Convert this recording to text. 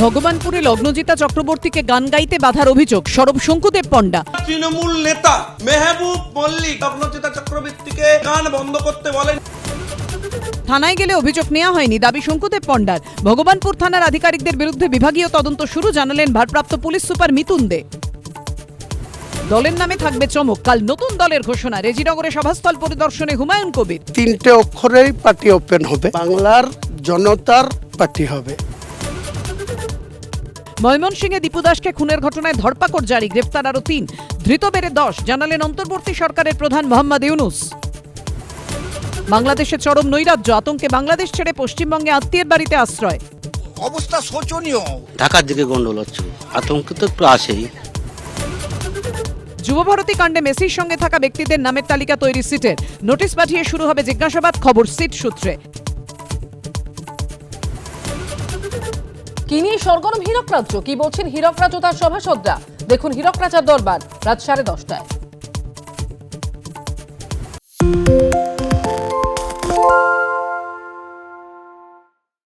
ভগবানপুরে লগ্নজিতা চক্রবর্তীকে গান গাইতে বাধার অভিযোগ, সরব শঙ্কুদেব পণ্ডা। তৃণমূল নেতা মেহবুব মল্লিক লগ্নজিতা চক্রবর্তীকে গান বন্ধ করতে বলেন। থানায় গেলে অভিযোগ নেওয়া হয়নি, দাবি শঙ্কুদেব পণ্ডার। ভগবানপুর থানার আধিকারিকদের বিরুদ্ধে বিভাগীয় তদন্ত শুরু, জানালেন ভারপ্রাপ্ত পুলিশ সুপার মিতুন দে। দলের নামে থাকবে চমক, কাল নতুন দলের ঘোষণা। রেজিনগরে সভাস্থল পরিদর্শনে হুমায়ুন কবির। 3টে অক্ষরেই পার্টি ওপেন হবে, বাংলার জনতার পার্টি হবে। ময়মনসিংহে দীপু দাসকে খুনের ঘটনায় ধরপাকড় জারি, গ্রেফতার আরো 3, ধৃত বেড়ে 10, জানালেন অন্তর্বর্তী সরকারের প্রধান মোহাম্মদ ইউনুস। বাংলাদেশে চরম নৈরাজ্য, আতঙ্কে বাংলাদেশ ছেড়ে পশ্চিমবঙ্গে আত্মীয়ের বাড়িতে আশ্রয়। অবস্থা শোচনীয়। ঢাকার দিকে গন্ডগোল হচ্ছে, আতঙ্ক তো একটু আসেই। যুবভারতী কাণ্ডে মেসির সঙ্গে থাকা ব্যক্তিদের নামের তালিকা তৈরি সিটের, নোটিশ পাঠিয়ে শুরু হবে জিজ্ঞাসাবাদ, খবর সিট সূত্রে। কি নিয়ে সরগরম হীরক রাজ্য, কি বলছেন হীরক রাজ্য তার সভাসদরা, দেখুন হীরক রাজার দরবার রাত 10:30টায়।